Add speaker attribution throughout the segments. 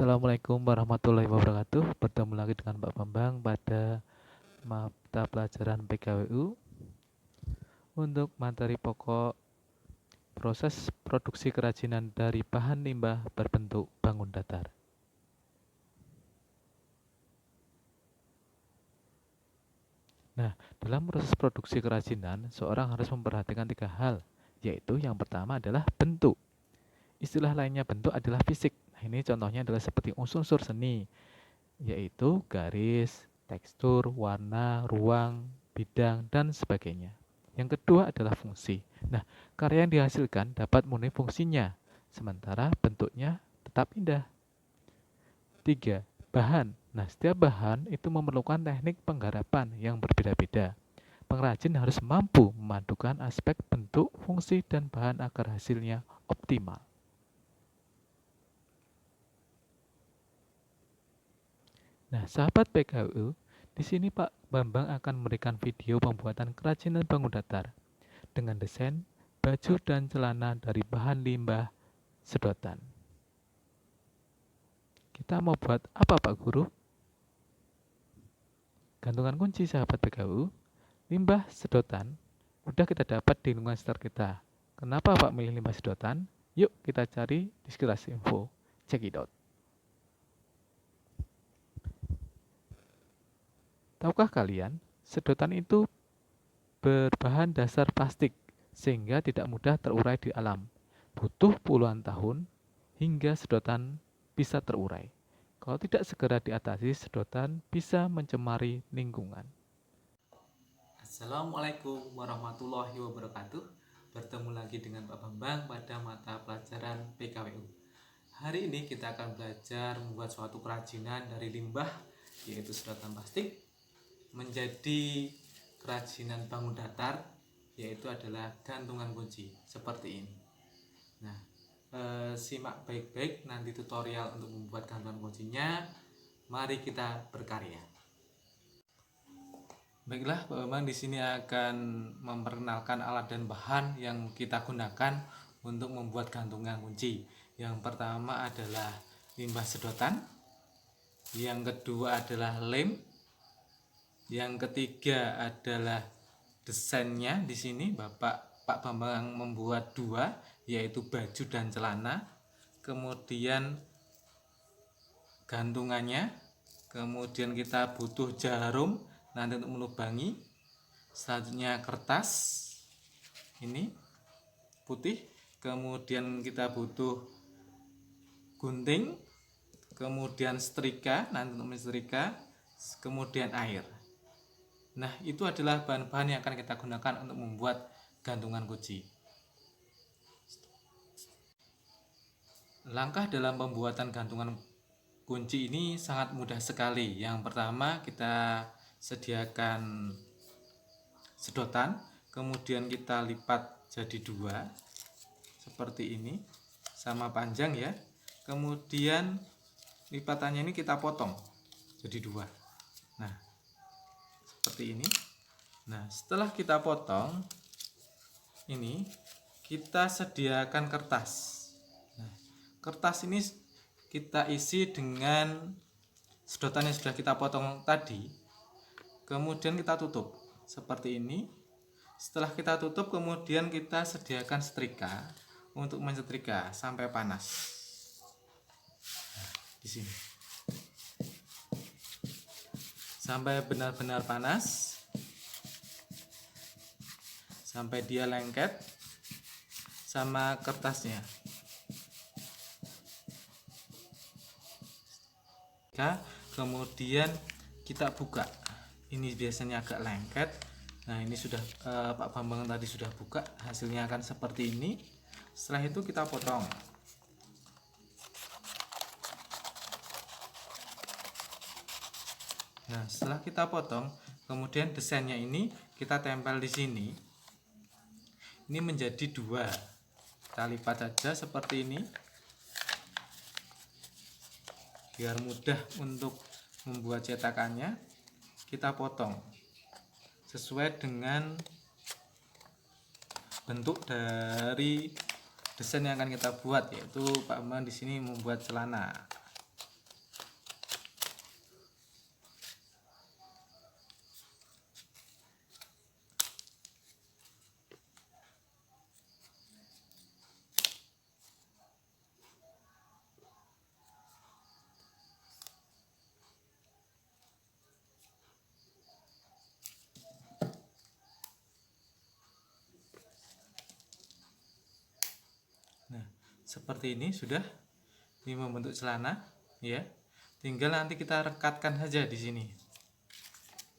Speaker 1: Assalamualaikum warahmatullahi wabarakatuh. Bertemu lagi dengan Pak Bambang pada mata pelajaran PKWU untuk materi pokok proses produksi kerajinan dari bahan limbah berbentuk bangun datar. Nah, dalam proses produksi kerajinan, seorang harus memperhatikan 3 hal, yaitu yang pertama adalah bentuk. Istilah lainnya bentuk adalah fisik. Nah, ini contohnya adalah seperti unsur-unsur seni, yaitu garis, tekstur, warna, ruang, bidang, dan sebagainya. Yang kedua adalah fungsi. Nah, karya yang dihasilkan dapat memenuhi fungsinya, sementara bentuknya tetap indah. Tiga, bahan. Nah, setiap bahan itu memerlukan teknik penggarapan yang berbeda-beda. Pengrajin harus mampu memadukan aspek bentuk, fungsi, dan bahan agar hasilnya optimal. Nah, sahabat PKU, di sini Pak Bambang akan memberikan video pembuatan kerajinan bangun datar dengan desain baju dan celana dari bahan limbah sedotan. Kita mau buat apa Pak Guru? Gantungan kunci sahabat PKU, limbah sedotan mudah kita dapat di lingkungan sekitar kita. Kenapa Pak milih limbah sedotan? Yuk kita cari di sekitar info. Check it out. Tahukah kalian, sedotan itu berbahan dasar plastik sehingga tidak mudah terurai di alam. Butuh puluhan tahun hingga sedotan bisa terurai. Kalau tidak segera diatasi, sedotan bisa mencemari lingkungan.
Speaker 2: Assalamualaikum warahmatullahi wabarakatuh. Bertemu lagi dengan Pak Bambang pada mata pelajaran PKWU. Hari ini kita akan belajar membuat suatu kerajinan dari limbah, yaitu sedotan plastik, menjadi kerajinan bangun datar, yaitu adalah gantungan kunci seperti ini. Nah, simak baik-baik nanti tutorial untuk membuat gantungan kuncinya. Mari kita berkarya. Baiklah, Pak Bambang di sini akan memperkenalkan alat dan bahan yang kita gunakan untuk membuat gantungan kunci. Yang pertama adalah limbah sedotan, yang kedua adalah lem, yang ketiga adalah desainnya. Di sini Pak Bambang membuat 2, yaitu baju dan celana, kemudian gantungannya, kemudian kita butuh jarum nanti untuk melubangi, selanjutnya kertas ini putih, kemudian kita butuh gunting, kemudian setrika nanti untuk mensetrika, kemudian air. Nah, itu adalah bahan-bahan yang akan kita gunakan untuk membuat gantungan kunci. Langkah dalam pembuatan gantungan kunci ini sangat mudah sekali. Yang pertama, kita sediakan sedotan, kemudian kita lipat jadi 2 seperti ini, sama panjang ya. Kemudian lipatannya ini kita potong jadi 2. Nah, seperti ini. Nah, setelah kita potong ini, kita sediakan kertas. Nah, kertas ini kita isi dengan sedotan yang sudah kita potong tadi, kemudian kita tutup seperti ini. Setelah kita tutup, kemudian kita sediakan setrika untuk mensetrika sampai panas. Nah, di sini sampai benar-benar panas, sampai dia lengket sama kertasnya. Kemudian kita buka. Ini biasanya agak lengket. Nah, ini sudah Pak Bambang tadi sudah buka, hasilnya akan seperti ini. Setelah itu kita potong. Nah, setelah kita potong, kemudian desainnya ini kita tempel di sini. Ini menjadi 2. Kita lipat saja seperti ini, biar mudah untuk membuat cetakannya. Kita potong sesuai dengan bentuk dari desain yang akan kita buat, yaitu Pak Bambang di sini membuat celana. seperti ini sudah. Ini membentuk celana, ya. Tinggal nanti kita rekatkan saja di sini.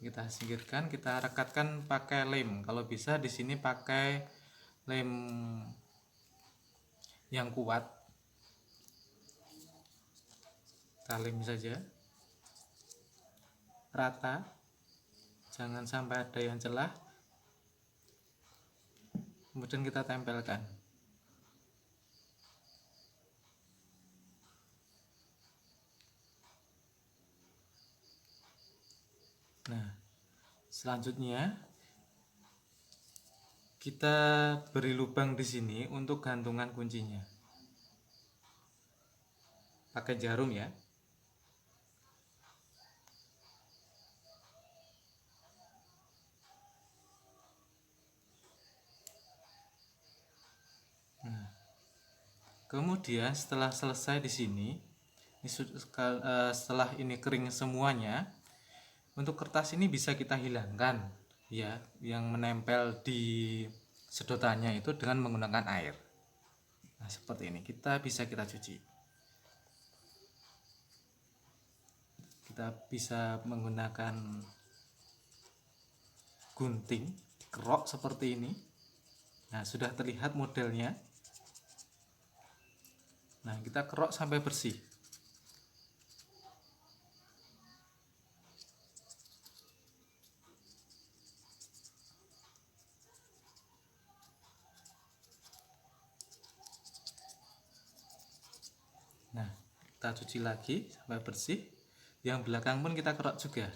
Speaker 2: Kita singkirkan, kita rekatkan pakai lem. Kalau bisa di sini pakai lem yang kuat. Kita lem saja rata, jangan sampai ada yang celah. Kemudian kita tempelkan. Nah, selanjutnya kita beri lubang di sini untuk gantungan kuncinya. Pakai jarum ya. Nah, kemudian setelah selesai di sini, setelah ini kering semuanya, untuk kertas ini bisa kita hilangkan ya, yang menempel di sedotannya itu dengan menggunakan air. Nah, seperti ini kita cuci. Kita bisa menggunakan gunting, kerok seperti ini. Nah, sudah terlihat modelnya. Nah, kita kerok sampai bersih. Nah, kita cuci lagi sampai bersih. Yang belakang pun kita kerok juga.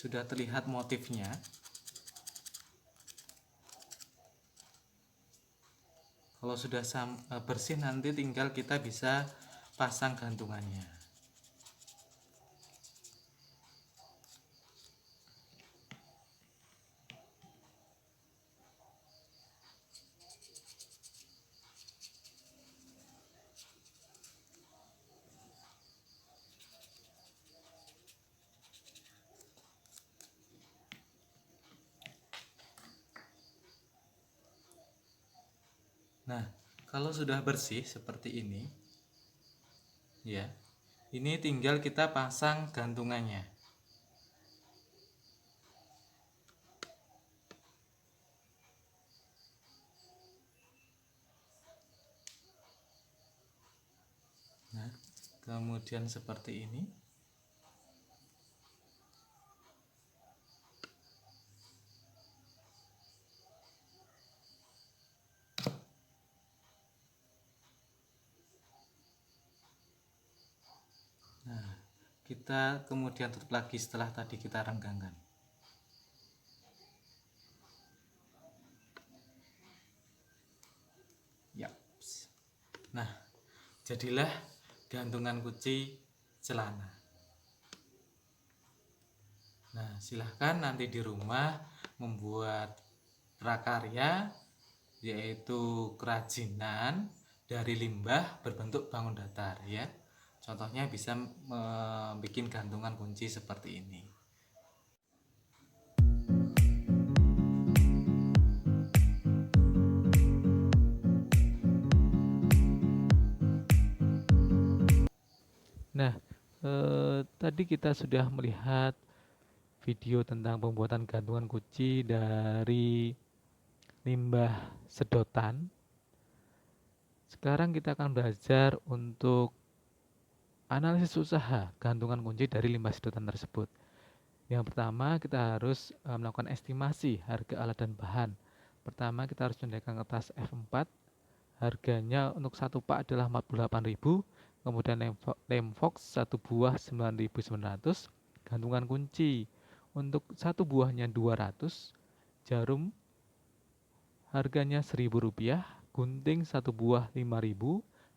Speaker 2: Sudah terlihat motifnya. Kalau sudah bersih, nanti tinggal kita bisa pasang gantungannya. Nah, kalau sudah bersih seperti ini, ya, ini tinggal kita pasang gantungannya. Nah, kemudian seperti ini. Nah, kita kemudian tutup lagi setelah tadi kita renggangkan. Ya. Nah, jadilah gantungan kunci celana. Nah, silahkan nanti di rumah membuat prakarya, yaitu kerajinan dari limbah berbentuk bangun datar ya. Contohnya bisa membuat gantungan kunci seperti ini.
Speaker 1: Nah, tadi kita sudah melihat video tentang pembuatan gantungan kunci dari limbah sedotan. Sekarang kita akan belajar untuk analisis usaha gantungan kunci dari limbah sedotan tersebut. Yang pertama, kita harus melakukan estimasi harga alat dan bahan. Pertama, kita harus menyediakan kertas F4. Harganya untuk satu pak adalah 48.000. Kemudian lem Fox satu buah 9.900. Gantungan kunci untuk satu buahnya 200. Jarum harganya Rp1.000. Gunting satu buah 5.000.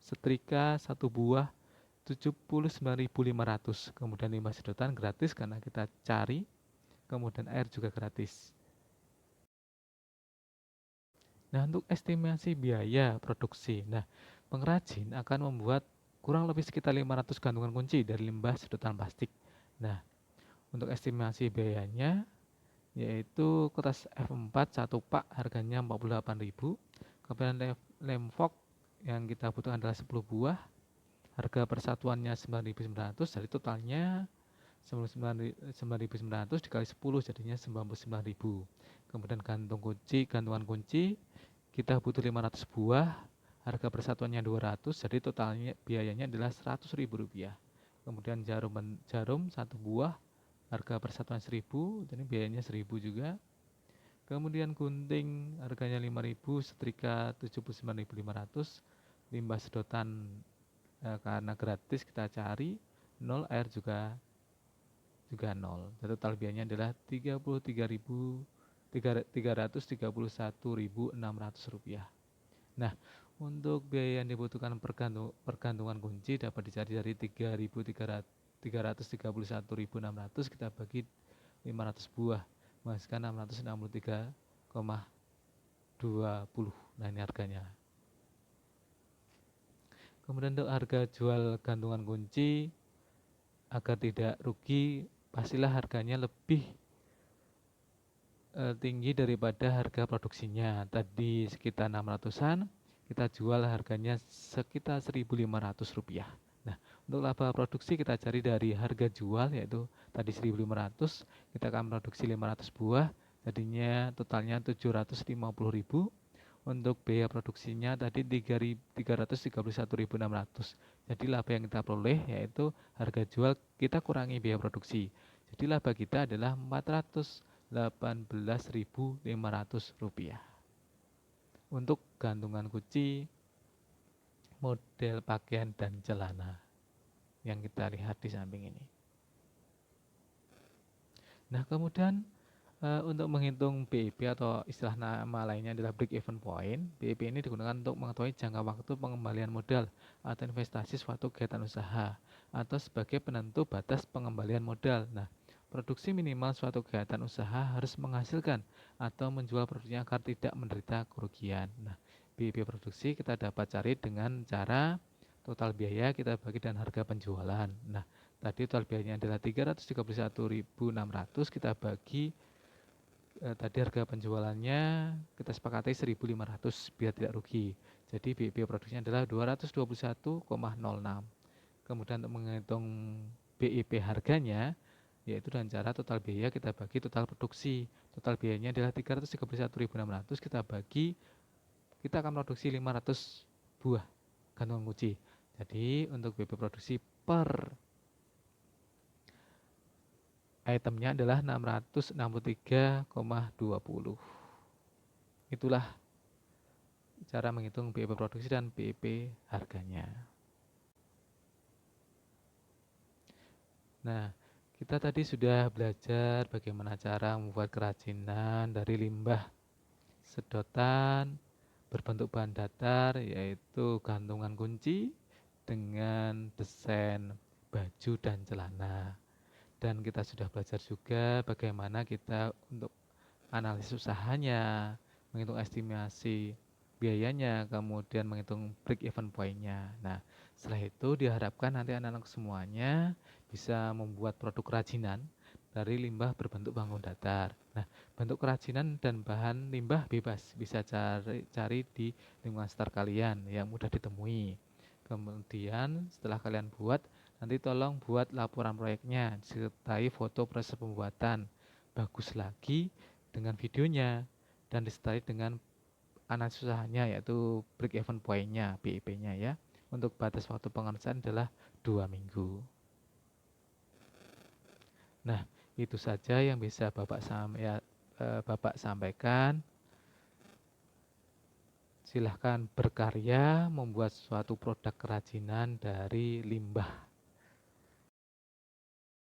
Speaker 1: Setrika satu buah 79.500. Kemudian limbah sedotan gratis karena kita cari. Kemudian air juga gratis. Nah, untuk estimasi biaya produksi. Nah, pengrajin akan membuat kurang lebih sekitar 500 gantungan kunci dari limbah sedotan plastik. Nah, untuk estimasi biayanya yaitu kertas F4 satu pak harganya 48.000. Kemudian lem Fox yang kita butuhkan adalah 10 buah. Harga persatuannya 9.900, jadi totalnya 9.900 dikali 10 jadinya 99.000. Kemudian gantungan kunci kita butuh 500 buah. Harga persatuannya 200, jadi totalnya biayanya adalah 100.000 rupiah. Kemudian jarum satu buah, harga persatuan 1.000, jadi biayanya 1.000 juga. Kemudian gunting harganya 5.000, setrika 79.500, limbah sedotan karena gratis kita cari 0, air juga 0. Jadi total biayanya adalah 331.600 rupiah. Nah, untuk biaya yang dibutuhkan pergantungan kunci dapat dicari dari 331.600 kita bagi 500 buah menghasilkan 663,20. Nah, ini harganya. Kemudian untuk harga jual gantungan kunci agar tidak rugi, pastilah harganya lebih tinggi daripada harga produksinya. Tadi sekitar 600-an, kita jual harganya sekitar 1.500 rupiah. Nah, untuk laba produksi kita cari dari harga jual, yaitu tadi 1.500, kita akan produksi 500 buah, jadinya totalnya 750.000. Untuk biaya produksinya tadi 331.600. Jadi laba yang kita peroleh yaitu harga jual kita kurangi biaya produksi. Jadi laba kita adalah 418.500 rupiah. Untuk gantungan kunci model pakaian dan celana yang kita lihat di samping ini. Nah, kemudian untuk menghitung BEP atau istilah nama lainnya adalah break even point. BEP ini digunakan untuk mengetahui jangka waktu pengembalian modal atau investasi suatu kegiatan usaha atau sebagai penentu batas pengembalian modal. Nah, produksi minimal suatu kegiatan usaha harus menghasilkan atau menjual produknya agar tidak menderita kerugian. Nah, BEP produksi kita dapat cari dengan cara total biaya kita bagi dengan harga penjualan. Nah, tadi total biayanya adalah 331.600, kita bagi tadi harga penjualannya kita sepakati 1.500 biar tidak rugi. Jadi BEP produksinya adalah 221,06. Kemudian untuk menghitung BEP harganya yaitu dengan cara total biaya kita bagi total produksi. Total biayanya adalah 331.600, kita akan produksi 500 buah gantungan kunci. Jadi untuk BEP produksi per itemnya adalah 663,20. Itulah cara menghitung BEP produksi dan BEP harganya. Nah, kita tadi sudah belajar bagaimana cara membuat kerajinan dari limbah sedotan berbentuk bahan datar, yaitu gantungan kunci dengan desain baju dan celana. Dan kita sudah belajar juga bagaimana kita untuk analisis usahanya, menghitung estimasi biayanya, kemudian menghitung break even point-nya. Nah, setelah itu diharapkan nanti anak-anak semuanya bisa membuat produk kerajinan dari limbah berbentuk bangun datar. Nah, bentuk kerajinan dan bahan limbah bebas, bisa cari di lingkungan sekitar kalian yang mudah ditemui. Kemudian setelah kalian buat, nanti tolong buat laporan proyeknya, disertai foto proses pembuatan. Bagus lagi dengan videonya dan disertai dengan analisis usahanya, yaitu break even point-nya, BEP-nya ya. Untuk batas waktu pengerjaan adalah 2 minggu. Nah, itu saja yang bisa Bapak sampaikan. Silahkan berkarya membuat suatu produk kerajinan dari limbah